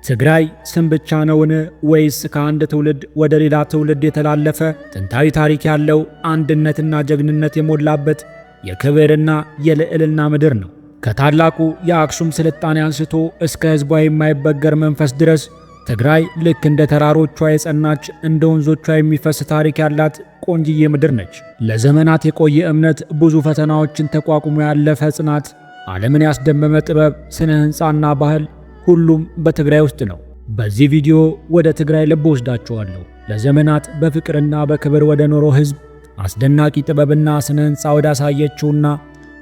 ትግራይ ስም ብቻ ነውን ወይስ ከአንድ ትውልድ ወደ ሌላ ትውልድ የተላለፈ ጥንታዊ ታሪክ ያለው አንድነትና ጀግንነት የሞላበት የክብርና የልዕልና ምድር ነው? ከታላቁ የአክሱም ስልጣኔ አንስቶ እስከ ሕዝቧ የማይበገር መንፈስ ድረስ ትግራይ ልክ እንደ ተራሮቿ የጸናች እንደ ወንዞቿ የሚፈስ ታሪክ ያላት ቆንጅዬ ምድር ነች። ለዘመናት የቆየ እምነት፣ ብዙ ፈተናዎችን ተቋቁሞ ያለፈ ጽናት፣ ዓለምን ያስደመመ ጥበብ፣ ስነ ሕንፃና ባህል ሁሉም በትግራይ ውስጥ ነው። በዚህ ቪዲዮ ወደ ትግራይ ልብ ወስዳችኋለሁ። ለዘመናት በፍቅርና በክብር ወደ ኖረው ሕዝብ አስደናቂ ጥበብና ስነ ሕንፃ ወዳሳየችውና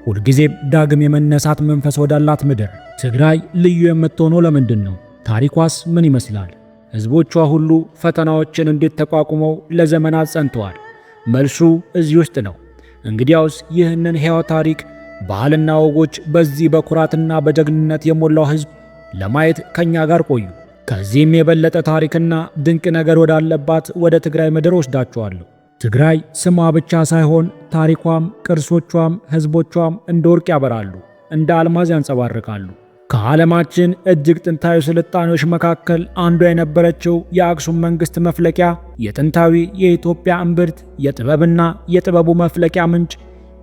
ሁልጊዜም ዳግም የመነሳት መንፈስ ወዳላት ምድር። ትግራይ ልዩ የምትሆነው ለምንድን ነው? ታሪኳስ ምን ይመስላል? ሕዝቦቿ ሁሉ ፈተናዎችን እንዴት ተቋቁመው ለዘመናት ጸንተዋል? መልሱ እዚህ ውስጥ ነው። እንግዲያውስ ይህንን ሕያው ታሪክ፣ ባህልና ወጎች በዚህ በኩራትና በጀግንነት የሞላው ሕዝብ ለማየት ከኛ ጋር ቆዩ። ከዚህም የበለጠ ታሪክና ድንቅ ነገር ወዳለባት ወደ ትግራይ ምድር ወስዳችኋለሁ። ትግራይ ስሟ ብቻ ሳይሆን ታሪኳም፣ ቅርሶቿም፣ ሕዝቦቿም እንደ ወርቅ ያበራሉ፣ እንደ አልማዝ ያንጸባርቃሉ። ከዓለማችን እጅግ ጥንታዊ ስልጣኔዎች መካከል አንዷ የነበረችው የአክሱም መንግሥት መፍለቂያ፣ የጥንታዊ የኢትዮጵያ እምብርት፣ የጥበብና የጥበቡ መፍለቂያ ምንጭ፣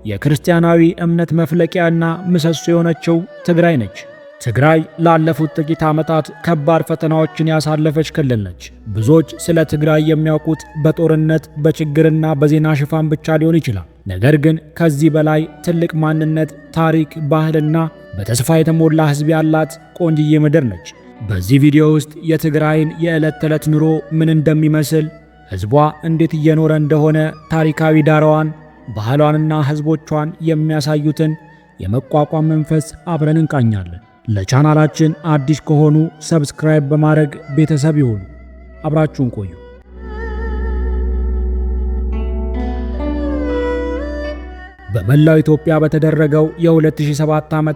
የክርስቲያናዊ እምነት መፍለቂያና ምሰሶ የሆነችው ትግራይ ነች። ትግራይ ላለፉት ጥቂት ዓመታት ከባድ ፈተናዎችን ያሳለፈች ክልል ነች። ብዙዎች ስለ ትግራይ የሚያውቁት በጦርነት በችግርና በዜና ሽፋን ብቻ ሊሆን ይችላል። ነገር ግን ከዚህ በላይ ትልቅ ማንነት፣ ታሪክ፣ ባህልና በተስፋ የተሞላ ሕዝብ ያላት ቆንጅዬ ምድር ነች። በዚህ ቪዲዮ ውስጥ የትግራይን የዕለት ተዕለት ኑሮ ምን እንደሚመስል፣ ሕዝቧ እንዴት እየኖረ እንደሆነ፣ ታሪካዊ ዳራዋን፣ ባህሏንና ሕዝቦቿን የሚያሳዩትን የመቋቋም መንፈስ አብረን እንቃኛለን። ለቻናላችን አዲስ ከሆኑ ሰብስክራይብ በማድረግ ቤተሰብ ይሁኑ። አብራችሁን ቆዩ። በመላው ኢትዮጵያ በተደረገው የ2007 ዓ.ም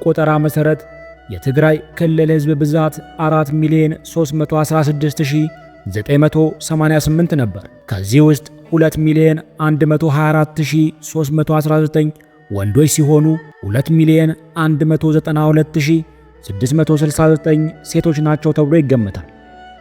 ቆጠራ መሠረት የትግራይ ክልል ሕዝብ ብዛት 4,316,988 ነበር። ከዚህ ውስጥ 2,124,319 ወንዶች ሲሆኑ 2,192,669 ሴቶች ናቸው ተብሎ ይገመታል።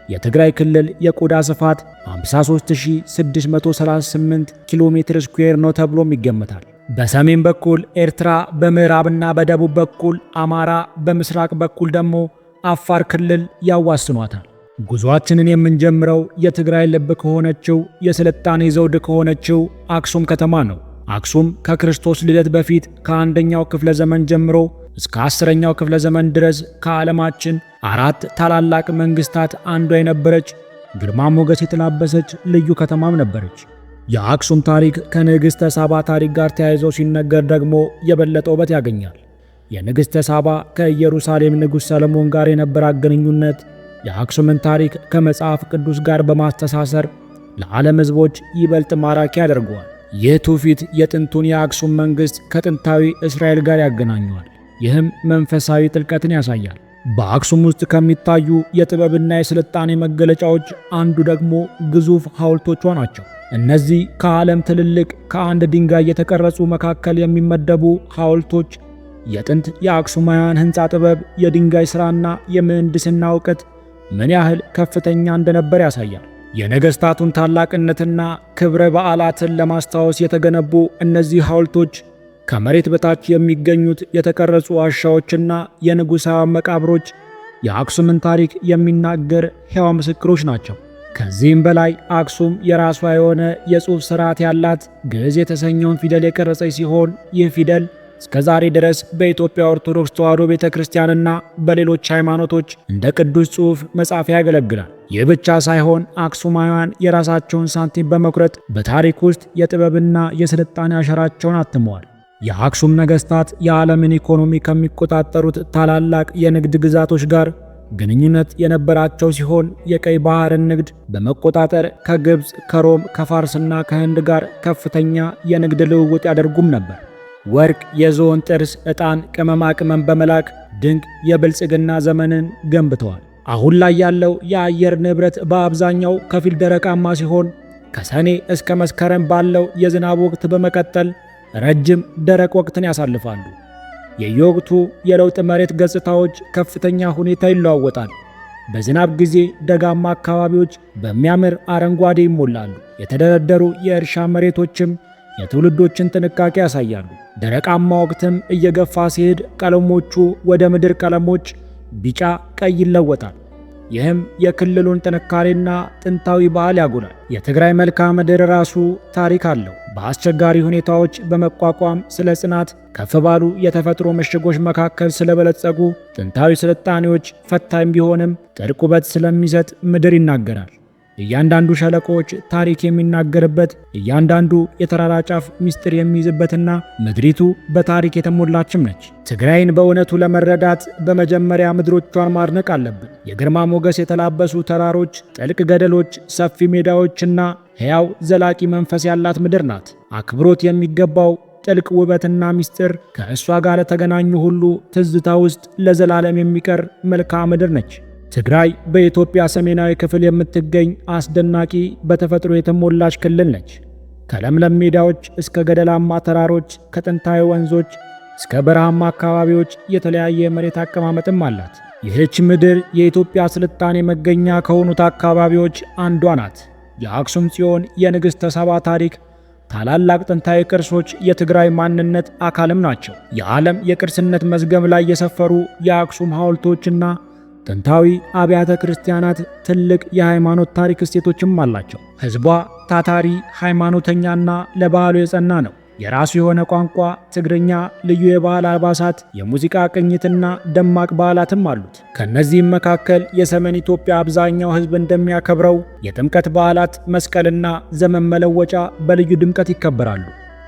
የትግራይ ክልል የቆዳ ስፋት 53,638 ኪሎ ሜትር ስኩዌር ነው ተብሎም ይገመታል። በሰሜን በኩል ኤርትራ፣ በምዕራብና በደቡብ በኩል አማራ፣ በምስራቅ በኩል ደግሞ አፋር ክልል ያዋስኗታል። ጉዞአችንን የምንጀምረው የትግራይ ልብ ከሆነችው የስልጣኔ ዘውድ ከሆነችው አክሱም ከተማ ነው። አክሱም ከክርስቶስ ልደት በፊት ከአንደኛው ክፍለ ዘመን ጀምሮ እስከ 10ኛው ክፍለ ዘመን ድረስ ከዓለማችን 4 ታላላቅ መንግስታት አንዷ የነበረች ግርማ ሞገስ የተላበሰች ልዩ ከተማም ነበረች። የአክሱም ታሪክ ከንግሥተ ሳባ ታሪክ ጋር ተያይዞ ሲነገር ደግሞ የበለጠ ውበት ያገኛል። የንግሥተ ሳባ ከኢየሩሳሌም ንጉሥ ሰለሞን ጋር የነበራት ግንኙነት የአክሱምን ታሪክ ከመጽሐፍ ቅዱስ ጋር በማስተሳሰር ለዓለም ሕዝቦች ይበልጥ ማራኪ ያደርገዋል። ይህ ትውፊት የጥንቱን የአክሱም መንግሥት ከጥንታዊ እስራኤል ጋር ያገናኘዋል። ይህም መንፈሳዊ ጥልቀትን ያሳያል። በአክሱም ውስጥ ከሚታዩ የጥበብና የስልጣኔ መገለጫዎች አንዱ ደግሞ ግዙፍ ሐውልቶቿ ናቸው። እነዚህ ከዓለም ትልልቅ ከአንድ ድንጋይ የተቀረጹ መካከል የሚመደቡ ሐውልቶች የጥንት የአክሱማውያን ሕንፃ ጥበብ፣ የድንጋይ ሥራና የምህንድስና ዕውቀት ምን ያህል ከፍተኛ እንደነበር ያሳያል። የነገሥታቱን ታላቅነትና ክብረ በዓላትን ለማስታወስ የተገነቡ እነዚህ ሐውልቶች ከመሬት በታች የሚገኙት የተቀረጹ ዋሻዎችና የንጉሣውያን መቃብሮች የአክሱምን ታሪክ የሚናገር ሕያው ምስክሮች ናቸው። ከዚህም በላይ አክሱም የራሷ የሆነ የጽሑፍ ሥርዓት ያላት ግዕዝ የተሰኘውን ፊደል የቀረጸች ሲሆን ይህ ፊደል እስከ ዛሬ ድረስ በኢትዮጵያ ኦርቶዶክስ ተዋሕዶ ቤተ ክርስቲያንና በሌሎች ሃይማኖቶች እንደ ቅዱስ ጽሑፍ መጻፊያ ያገለግላል። ይህ ብቻ ሳይሆን አክሱማውያን የራሳቸውን ሳንቲም በመቁረጥ በታሪክ ውስጥ የጥበብና የስልጣኔ አሻራቸውን አትመዋል። የአክሱም ነገሥታት የዓለምን ኢኮኖሚ ከሚቆጣጠሩት ታላላቅ የንግድ ግዛቶች ጋር ግንኙነት የነበራቸው ሲሆን የቀይ ባህርን ንግድ በመቆጣጠር ከግብፅ፣ ከሮም፣ ከፋርስና ከህንድ ጋር ከፍተኛ የንግድ ልውውጥ ያደርጉም ነበር። ወርቅ፣ የዝሆን ጥርስ፣ ዕጣን፣ ቅመማ ቅመም በመላክ ድንቅ የብልጽግና ዘመንን ገንብተዋል። አሁን ላይ ያለው የአየር ንብረት በአብዛኛው ከፊል ደረቃማ ሲሆን ከሰኔ እስከ መስከረም ባለው የዝናብ ወቅት በመቀጠል ረጅም ደረቅ ወቅትን ያሳልፋሉ። የየወቅቱ የለውጥ መሬት ገጽታዎች ከፍተኛ ሁኔታ ይለዋወጣል። በዝናብ ጊዜ ደጋማ አካባቢዎች በሚያምር አረንጓዴ ይሞላሉ። የተደረደሩ የእርሻ መሬቶችም የትውልዶችን ጥንቃቄ ያሳያሉ። ደረቃማ ወቅትም እየገፋ ሲሄድ ቀለሞቹ ወደ ምድር ቀለሞች ቢጫ፣ ቀይ ይለወጣል። ይህም የክልሉን ጥንካሬና ጥንታዊ ባህል ያጎላል። የትግራይ መልክዓ ምድር ራሱ ታሪክ አለው። በአስቸጋሪ ሁኔታዎች በመቋቋም ስለ ጽናት፣ ከፍ ባሉ የተፈጥሮ ምሽጎች መካከል ስለበለጸጉ ጥንታዊ ስልጣኔዎች ፈታኝ ቢሆንም ጥልቅ ውበት ስለሚሰጥ ምድር ይናገራል። እያንዳንዱ ሸለቆዎች ታሪክ የሚናገርበት፣ እያንዳንዱ የተራራ ጫፍ ምስጢር የሚይዝበትና ምድሪቱ በታሪክ የተሞላችም ነች። ትግራይን በእውነቱ ለመረዳት በመጀመሪያ ምድሮቿን ማድነቅ አለብን። የግርማ ሞገስ የተላበሱ ተራሮች፣ ጥልቅ ገደሎች፣ ሰፊ ሜዳዎችና ሕያው ዘላቂ መንፈስ ያላት ምድር ናት። አክብሮት የሚገባው ጥልቅ ውበትና ምስጢር ከእሷ ጋር ለተገናኙ ሁሉ ትዝታ ውስጥ ለዘላለም የሚቀር መልክዓ ምድር ነች። ትግራይ በኢትዮጵያ ሰሜናዊ ክፍል የምትገኝ አስደናቂ በተፈጥሮ የተሞላች ክልል ነች። ከለምለም ሜዳዎች እስከ ገደላማ ተራሮች፣ ከጥንታዊ ወንዞች እስከ በረሃማ አካባቢዎች የተለያየ የመሬት አቀማመጥም አላት። ይህች ምድር የኢትዮጵያ ስልጣኔ መገኛ ከሆኑት አካባቢዎች አንዷ ናት። የአክሱም ጽዮን፣ የንግሥተ ሳባ ታሪክ፣ ታላላቅ ጥንታዊ ቅርሶች የትግራይ ማንነት አካልም ናቸው። የዓለም የቅርስነት መዝገብ ላይ የሰፈሩ የአክሱም ሐውልቶችና ጥንታዊ አብያተ ክርስቲያናት ትልቅ የሃይማኖት ታሪክ እሴቶችም አላቸው። ሕዝቧ ታታሪ፣ ሃይማኖተኛና ለባህሉ የጸና ነው። የራሱ የሆነ ቋንቋ ትግርኛ፣ ልዩ የባህል አልባሳት፣ የሙዚቃ ቅኝትና ደማቅ በዓላትም አሉት። ከነዚህም መካከል የሰሜን ኢትዮጵያ አብዛኛው ሕዝብ እንደሚያከብረው የጥምቀት በዓላት፣ መስቀልና ዘመን መለወጫ በልዩ ድምቀት ይከበራሉ።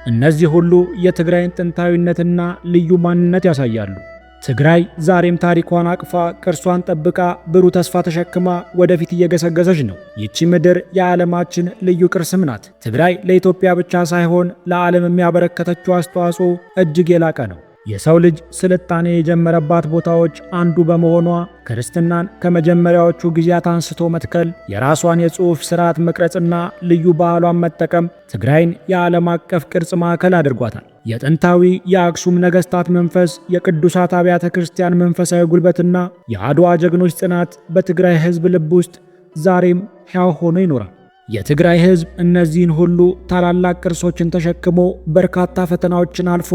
እነዚህ ሁሉ የትግራይን ጥንታዊነትና ልዩ ማንነት ያሳያሉ። ትግራይ ዛሬም ታሪኳን አቅፋ ቅርሷን ጠብቃ ብሩህ ተስፋ ተሸክማ ወደፊት እየገሰገሰች ነው። ይቺ ምድር የዓለማችን ልዩ ቅርስም ናት። ትግራይ ለኢትዮጵያ ብቻ ሳይሆን ለዓለም የሚያበረከተችው አስተዋጽኦ እጅግ የላቀ ነው። የሰው ልጅ ስልጣኔ የጀመረባት ቦታዎች አንዱ በመሆኗ ክርስትናን ከመጀመሪያዎቹ ጊዜያት አንስቶ መትከል፣ የራሷን የጽሑፍ ሥርዓት መቅረጽና ልዩ ባህሏን መጠቀም ትግራይን የዓለም አቀፍ ቅርጽ ማዕከል አድርጓታል። የጥንታዊ የአክሱም ነገሥታት መንፈስ፣ የቅዱሳት አብያተ ክርስቲያን መንፈሳዊ ጉልበትና የአድዋ ጀግኖች ጽናት በትግራይ ሕዝብ ልብ ውስጥ ዛሬም ሕያው ሆኖ ይኖራል። የትግራይ ሕዝብ እነዚህን ሁሉ ታላላቅ ቅርሶችን ተሸክሞ በርካታ ፈተናዎችን አልፎ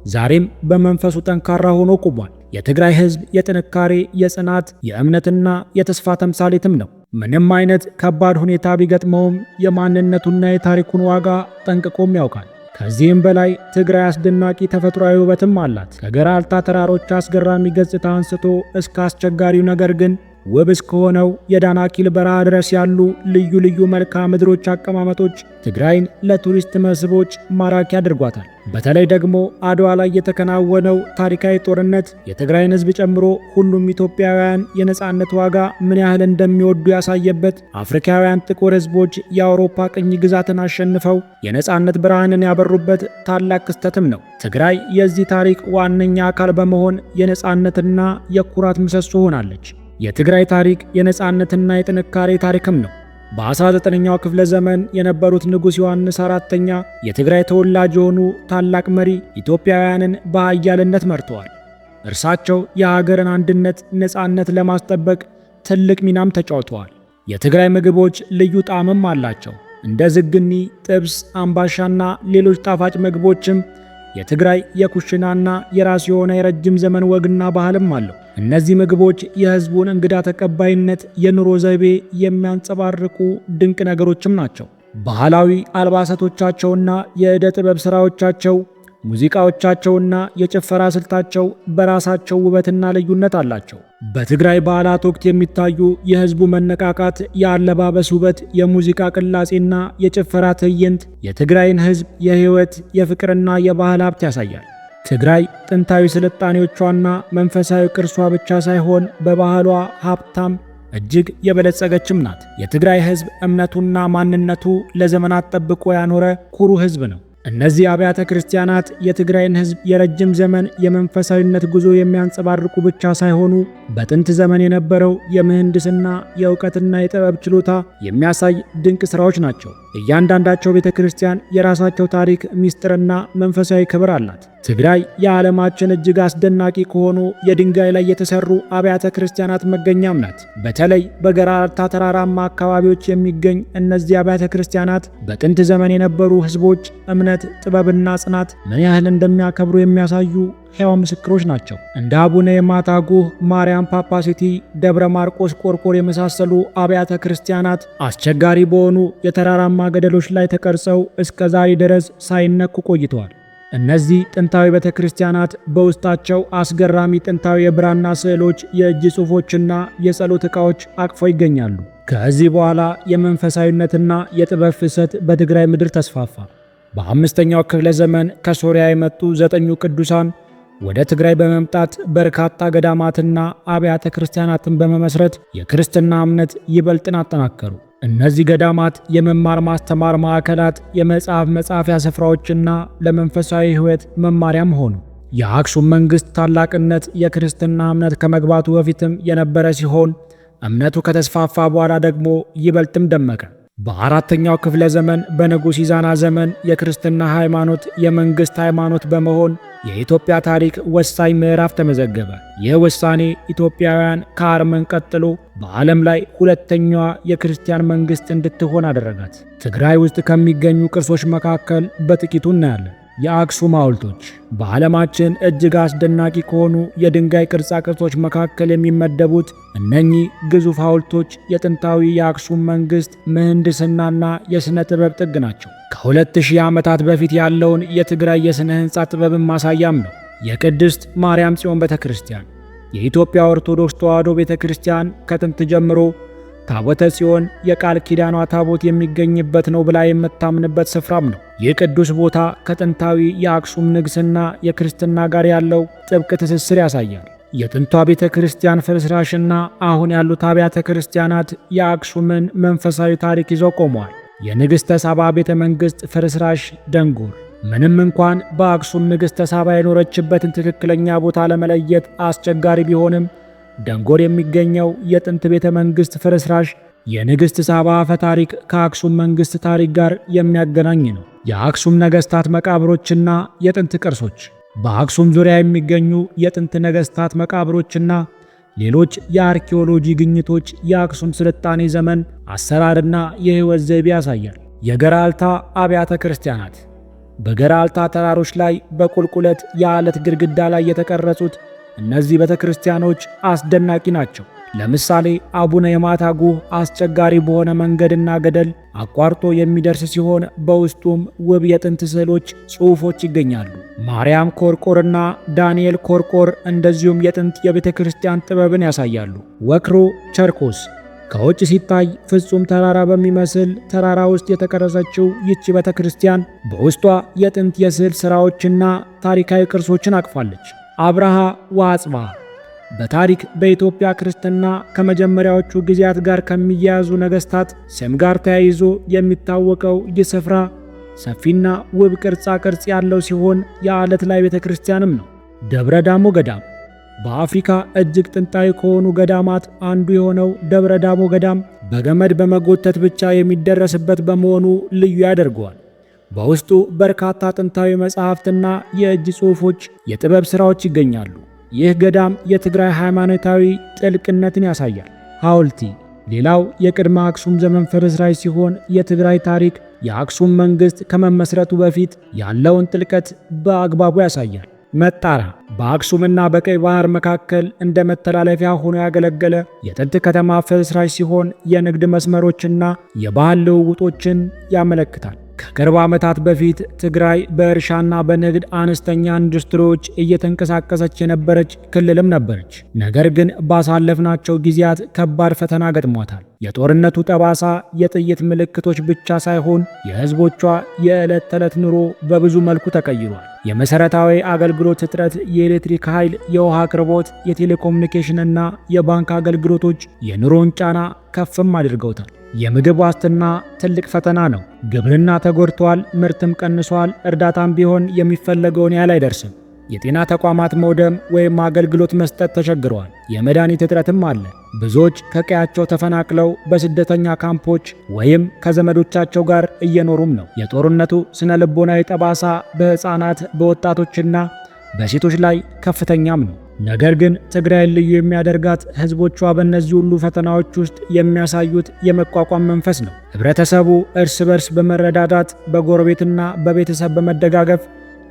ዛሬም በመንፈሱ ጠንካራ ሆኖ ቆሟል። የትግራይ ሕዝብ የጥንካሬ፣ የጽናት፣ የእምነትና የተስፋ ተምሳሌትም ነው። ምንም አይነት ከባድ ሁኔታ ቢገጥመውም የማንነቱና የታሪኩን ዋጋ ጠንቅቆም ያውቃል። ከዚህም በላይ ትግራይ አስደናቂ ተፈጥሯዊ ውበትም አላት። ከገራልታ ተራሮች አስገራሚ ገጽታ አንስቶ እስከ አስቸጋሪው ነገር ግን ውብ እስከሆነው የዳናኪል በረሃ ድረስ ያሉ ልዩ ልዩ መልክዓ ምድሮች አቀማመጦች ትግራይን ለቱሪስት መስህቦች ማራኪ አድርጓታል። በተለይ ደግሞ አድዋ ላይ የተከናወነው ታሪካዊ ጦርነት የትግራይን ሕዝብ ጨምሮ ሁሉም ኢትዮጵያውያን የነጻነት ዋጋ ምን ያህል እንደሚወዱ ያሳየበት፣ አፍሪካውያን ጥቁር ሕዝቦች የአውሮፓ ቅኝ ግዛትን አሸንፈው የነጻነት ብርሃንን ያበሩበት ታላቅ ክስተትም ነው። ትግራይ የዚህ ታሪክ ዋነኛ አካል በመሆን የነጻነትና የኩራት ምሰሶ ሆናለች። የትግራይ ታሪክ የነጻነትና የጥንካሬ ታሪክም ነው። በ19ኛው ክፍለ ዘመን የነበሩት ንጉሥ ዮሐንስ አራተኛ የትግራይ ተወላጅ የሆኑ ታላቅ መሪ ኢትዮጵያውያንን በኃያልነት መርተዋል። እርሳቸው የሀገርን አንድነት፣ ነጻነት ለማስጠበቅ ትልቅ ሚናም ተጫውተዋል። የትግራይ ምግቦች ልዩ ጣዕምም አላቸው። እንደ ዝግኒ፣ ጥብስ፣ አምባሻና ሌሎች ጣፋጭ ምግቦችም የትግራይ የኩሽናና የራሱ የሆነ የረጅም ዘመን ወግና ባህልም አለው። እነዚህ ምግቦች የሕዝቡን እንግዳ ተቀባይነት፣ የኑሮ ዘይቤ የሚያንጸባርቁ ድንቅ ነገሮችም ናቸው። ባህላዊ አልባሳቶቻቸውና የዕደ ጥበብ ሥራዎቻቸው፣ ሙዚቃዎቻቸውና የጭፈራ ስልታቸው በራሳቸው ውበትና ልዩነት አላቸው። በትግራይ በዓላት ወቅት የሚታዩ የሕዝቡ መነቃቃት፣ የአለባበስ ውበት፣ የሙዚቃ ቅላጼና የጭፈራ ትዕይንት የትግራይን ሕዝብ የሕይወት፣ የፍቅርና የባህል ሀብት ያሳያል። ትግራይ ጥንታዊ ስልጣኔዎቿና መንፈሳዊ ቅርሷ ብቻ ሳይሆን በባህሏ ሀብታም እጅግ የበለጸገችም ናት። የትግራይ ሕዝብ እምነቱና ማንነቱ ለዘመናት ጠብቆ ያኖረ ኩሩ ሕዝብ ነው። እነዚህ አብያተ ክርስቲያናት የትግራይን ሕዝብ የረጅም ዘመን የመንፈሳዊነት ጉዞ የሚያንጸባርቁ ብቻ ሳይሆኑ በጥንት ዘመን የነበረው የምህንድስና የእውቀትና የጥበብ ችሎታ የሚያሳይ ድንቅ ሥራዎች ናቸው። እያንዳንዳቸው ቤተ ክርስቲያን የራሳቸው ታሪክ፣ ምስጢርና መንፈሳዊ ክብር አላት። ትግራይ የዓለማችን እጅግ አስደናቂ ከሆኑ የድንጋይ ላይ የተሰሩ አብያተ ክርስቲያናት መገኛም ናት። በተለይ በገራልታ ተራራማ አካባቢዎች የሚገኝ እነዚህ አብያተ ክርስቲያናት በጥንት ዘመን የነበሩ ሕዝቦች እምነት፣ ጥበብና ጽናት ምን ያህል እንደሚያከብሩ የሚያሳዩ ሕያው ምስክሮች ናቸው። እንደ አቡነ የማታ ጉህ ማርያም ፓፓሲቲ፣ ደብረ ማርቆስ ቆርቆር የመሳሰሉ አብያተ ክርስቲያናት አስቸጋሪ በሆኑ የተራራማ ገደሎች ላይ ተቀርጸው እስከ ዛሬ ድረስ ሳይነኩ ቆይተዋል። እነዚህ ጥንታዊ ቤተ ክርስቲያናት በውስጣቸው አስገራሚ ጥንታዊ የብራና ስዕሎች፣ የእጅ ጽሑፎችና የጸሎት ዕቃዎች አቅፈው ይገኛሉ። ከዚህ በኋላ የመንፈሳዊነትና የጥበብ ፍሰት በትግራይ ምድር ተስፋፋ። በአምስተኛው ክፍለ ዘመን ከሶርያ የመጡ 9 ቅዱሳን ወደ ትግራይ በመምጣት በርካታ ገዳማትና አብያተ ክርስቲያናትን በመመስረት የክርስትና እምነት ይበልጥን አጠናከሩ። እነዚህ ገዳማት የመማር ማስተማር ማዕከላት፣ የመጽሐፍ መጻፊያ ስፍራዎችና ለመንፈሳዊ ሕይወት መማሪያም ሆኑ። የአክሱም መንግሥት ታላቅነት የክርስትና እምነት ከመግባቱ በፊትም የነበረ ሲሆን እምነቱ ከተስፋፋ በኋላ ደግሞ ይበልጥም ደመቀ። በአራተኛው ክፍለ ዘመን በንጉሥ ኢዛና ዘመን የክርስትና ሃይማኖት የመንግሥት ሃይማኖት በመሆን የኢትዮጵያ ታሪክ ወሳኝ ምዕራፍ ተመዘገበ። ይህ ውሳኔ ኢትዮጵያውያን ከአርመን ቀጥሎ በዓለም ላይ ሁለተኛዋ የክርስቲያን መንግሥት እንድትሆን አደረጋት። ትግራይ ውስጥ ከሚገኙ ቅርሶች መካከል በጥቂቱ እናያለን። የአክሱም ሐውልቶች በዓለማችን እጅግ አስደናቂ ከሆኑ የድንጋይ ቅርጻ ቅርጾች መካከል የሚመደቡት እነኚህ ግዙፍ ሐውልቶች የጥንታዊ የአክሱም መንግሥት ምህንድስናና የሥነ ጥበብ ጥግ ናቸው። ከ2000 ዓመታት በፊት ያለውን የትግራይ የሥነ ሕንፃ ጥበብን ማሳያም ነው። የቅድስት ማርያም ጽዮን ቤተ ክርስቲያን የኢትዮጵያ ኦርቶዶክስ ተዋሕዶ ቤተ ክርስቲያን ከጥንት ጀምሮ ታቦተ ጽዮን የቃል ኪዳኗ ታቦት የሚገኝበት ነው ብላ የምታምንበት ስፍራም ነው። ይህ ቅዱስ ቦታ ከጥንታዊ የአክሱም ንግሥና የክርስትና ጋር ያለው ጥብቅ ትስስር ያሳያል። የጥንቷ ቤተ ክርስቲያን ፍርስራሽና አሁን ያሉት አብያተ ክርስቲያናት የአክሱምን መንፈሳዊ ታሪክ ይዘው ቆመዋል። የንግሥተ ሳባ ቤተ መንግሥት ፍርስራሽ ደንጎር ምንም እንኳን በአክሱም ንግሥተ ሳባ የኖረችበትን ትክክለኛ ቦታ ለመለየት አስቸጋሪ ቢሆንም ደንጎር የሚገኘው የጥንት ቤተ መንግሥት ፍርስራሽ የንግሥት ሳባ አፈ ታሪክ ከአክሱም መንግሥት ታሪክ ጋር የሚያገናኝ ነው። የአክሱም ነገሥታት መቃብሮችና የጥንት ቅርሶች በአክሱም ዙሪያ የሚገኙ የጥንት ነገሥታት መቃብሮችና ሌሎች የአርኪኦሎጂ ግኝቶች የአክሱም ስልጣኔ ዘመን አሰራርና የሕይወት ዘይቤ ያሳያል። የገራልታ አብያተ ክርስቲያናት በገራልታ ተራሮች ላይ በቁልቁለት የዓለት ግድግዳ ላይ የተቀረጹት እነዚህ ቤተ ክርስቲያኖች አስደናቂ ናቸው። ለምሳሌ አቡነ የማታ ጉህ አስቸጋሪ በሆነ መንገድና ገደል አቋርጦ የሚደርስ ሲሆን በውስጡም ውብ የጥንት ስዕሎች፣ ጽሑፎች ይገኛሉ። ማርያም ኮርቆርና ዳንኤል ኮርቆር እንደዚሁም የጥንት የቤተ ክርስቲያን ጥበብን ያሳያሉ። ወክሮ ቸርኮስ ከውጭ ሲታይ ፍጹም ተራራ በሚመስል ተራራ ውስጥ የተቀረጸችው ይህች ቤተ ክርስቲያን በውስጧ የጥንት የስዕል ሥራዎችና ታሪካዊ ቅርሶችን አቅፋለች። አብርሃ ወአጽብሃ በታሪክ በኢትዮጵያ ክርስትና ከመጀመሪያዎቹ ጊዜያት ጋር ከሚያያዙ ነገሥታት ስም ጋር ተያይዞ የሚታወቀው ይህ ስፍራ ሰፊና ውብ ቅርጻ ቅርጽ ያለው ሲሆን የዓለት ላይ ቤተ ክርስቲያንም ነው። ደብረ ዳሞ ገዳም በአፍሪካ እጅግ ጥንታዊ ከሆኑ ገዳማት አንዱ የሆነው ደብረ ዳሞ ገዳም በገመድ በመጎተት ብቻ የሚደረስበት በመሆኑ ልዩ ያደርገዋል። በውስጡ በርካታ ጥንታዊ መጻሕፍትና የእጅ ጽሑፎች፣ የጥበብ ሥራዎች ይገኛሉ። ይህ ገዳም የትግራይ ሃይማኖታዊ ጥልቅነትን ያሳያል። ሐውልቲ ሌላው የቅድመ አክሱም ዘመን ፍርስራሽ ሲሆን የትግራይ ታሪክ የአክሱም መንግሥት ከመመስረቱ በፊት ያለውን ጥልቀት በአግባቡ ያሳያል። መጣራ በአክሱምና በቀይ ባህር መካከል እንደ መተላለፊያ ሆኖ ያገለገለ የጥንት ከተማ ፍርስራሽ ሲሆን የንግድ መስመሮችና የባህል ልውውጦችን ያመለክታል። ከቅርብ ዓመታት በፊት ትግራይ በእርሻና በንግድ አነስተኛ ኢንዱስትሪዎች እየተንቀሳቀሰች የነበረች ክልልም ነበረች። ነገር ግን ባሳለፍናቸው ጊዜያት ከባድ ፈተና ገጥሟታል። የጦርነቱ ጠባሳ የጥይት ምልክቶች ብቻ ሳይሆን የሕዝቦቿ የዕለት ተዕለት ኑሮ በብዙ መልኩ ተቀይሯል። የመሠረታዊ አገልግሎት እጥረት፣ የኤሌክትሪክ ኃይል፣ የውሃ አቅርቦት፣ የቴሌኮሙኒኬሽንና የባንክ አገልግሎቶች የኑሮን ጫና ከፍም አድርገውታል። የምግብ ዋስትና ትልቅ ፈተና ነው። ግብርና ተጎድቷል፣ ምርትም ቀንሷል። እርዳታም ቢሆን የሚፈለገውን ያህል አይደርስም። የጤና ተቋማት መውደም ወይም አገልግሎት መስጠት ተቸግረዋል። የመድኃኒት እጥረትም አለ። ብዙዎች ከቀያቸው ተፈናቅለው በስደተኛ ካምፖች ወይም ከዘመዶቻቸው ጋር እየኖሩም ነው። የጦርነቱ ስነ ልቦናዊ ጠባሳ በሕፃናት በወጣቶችና በሴቶች ላይ ከፍተኛም ነው። ነገር ግን ትግራይን ልዩ የሚያደርጋት ሕዝቦቿ በእነዚህ ሁሉ ፈተናዎች ውስጥ የሚያሳዩት የመቋቋም መንፈስ ነው። ህብረተሰቡ እርስ በርስ በመረዳዳት በጎረቤትና በቤተሰብ በመደጋገፍ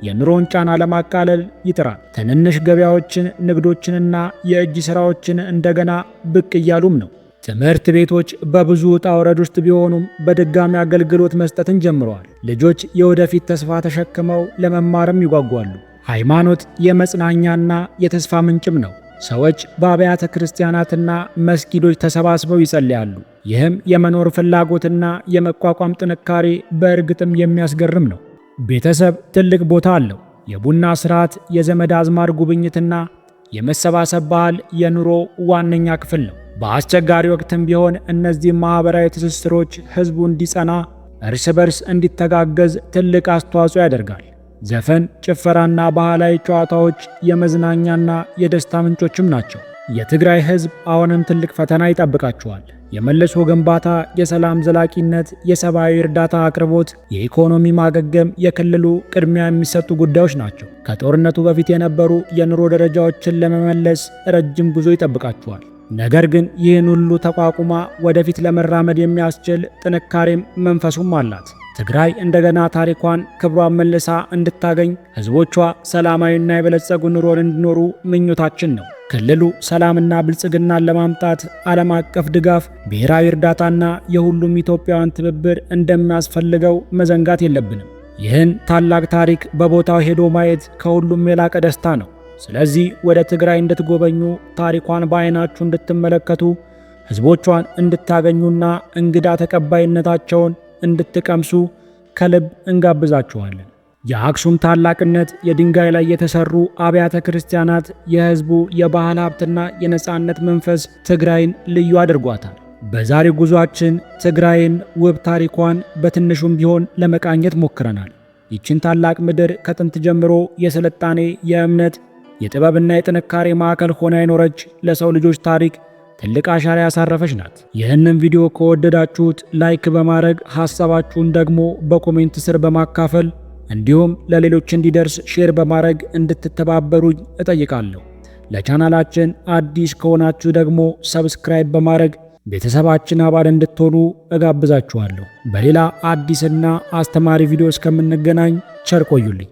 የኑሮን ጫና ለማቃለል ይጥራል። ትንንሽ ገበያዎችን፣ ንግዶችንና የእጅ ሥራዎችን እንደገና ብቅ እያሉም ነው። ትምህርት ቤቶች በብዙ ውጣ ውረድ ውስጥ ቢሆኑም በድጋሚ አገልግሎት መስጠትን ጀምረዋል። ልጆች የወደፊት ተስፋ ተሸክመው ለመማርም ይጓጓሉ። ሃይማኖት የመጽናኛና የተስፋ ምንጭም ነው። ሰዎች በአብያተ ክርስቲያናትና መስጊዶች ተሰባስበው ይጸልያሉ። ይህም የመኖር ፍላጎትና የመቋቋም ጥንካሬ በእርግጥም የሚያስገርም ነው። ቤተሰብ ትልቅ ቦታ አለው። የቡና ሥርዓት፣ የዘመድ አዝማድ ጉብኝትና የመሰባሰብ ባህል የኑሮ ዋነኛ ክፍል ነው። በአስቸጋሪ ወቅትም ቢሆን እነዚህ ማኅበራዊ ትስስሮች ሕዝቡ እንዲጸና፣ እርስ በርስ እንዲተጋገዝ ትልቅ አስተዋጽኦ ያደርጋል። ዘፈን፣ ጭፈራና ባህላዊ ጨዋታዎች የመዝናኛና የደስታ ምንጮችም ናቸው። የትግራይ ሕዝብ አሁንም ትልቅ ፈተና ይጠብቃቸዋል። የመልሶ ግንባታ፣ የሰላም ዘላቂነት፣ የሰብአዊ እርዳታ አቅርቦት፣ የኢኮኖሚ ማገገም የክልሉ ቅድሚያ የሚሰጡ ጉዳዮች ናቸው። ከጦርነቱ በፊት የነበሩ የኑሮ ደረጃዎችን ለመመለስ ረጅም ጉዞ ይጠብቃቸዋል። ነገር ግን ይህን ሁሉ ተቋቁማ ወደፊት ለመራመድ የሚያስችል ጥንካሬም መንፈሱም አላት። ትግራይ እንደገና ታሪኳን፣ ክብሯን መልሳ እንድታገኝ ሕዝቦቿ ሰላማዊና የበለጸጉ ኑሮን እንዲኖሩ ምኞታችን ነው። ክልሉ ሰላምና ብልጽግናን ለማምጣት ዓለም አቀፍ ድጋፍ፣ ብሔራዊ እርዳታና የሁሉም ኢትዮጵያውያን ትብብር እንደሚያስፈልገው መዘንጋት የለብንም። ይህን ታላቅ ታሪክ በቦታው ሄዶ ማየት ከሁሉም የላቀ ደስታ ነው። ስለዚህ ወደ ትግራይ እንድትጎበኙ፣ ታሪኳን በዓይናችሁ እንድትመለከቱ፣ ሕዝቦቿን እንድታገኙና እንግዳ ተቀባይነታቸውን እንድትቀምሱ ከልብ እንጋብዛችኋለን። የአክሱም ታላቅነት፣ የድንጋይ ላይ የተሰሩ አብያተ ክርስቲያናት፣ የሕዝቡ የባህል ሀብትና የነጻነት መንፈስ ትግራይን ልዩ አድርጓታል። በዛሬው ጉዟችን ትግራይን ውብ ታሪኳን በትንሹም ቢሆን ለመቃኘት ሞክረናል። ይችን ታላቅ ምድር ከጥንት ጀምሮ የስልጣኔ፣ የእምነት፣ የጥበብና የጥንካሬ ማዕከል ሆና የኖረች ለሰው ልጆች ታሪክ ትልቅ አሻራ ያሳረፈች ናት። ይህንን ቪዲዮ ከወደዳችሁት ላይክ በማድረግ ሐሳባችሁን ደግሞ በኮሜንት ስር በማካፈል እንዲሁም ለሌሎች እንዲደርስ ሼር በማድረግ እንድትተባበሩኝ እጠይቃለሁ። ለቻናላችን አዲስ ከሆናችሁ ደግሞ ሰብስክራይብ በማድረግ ቤተሰባችን አባል እንድትሆኑ እጋብዛችኋለሁ። በሌላ አዲስና አስተማሪ ቪዲዮ እስከምንገናኝ ቸር ቆዩልኝ።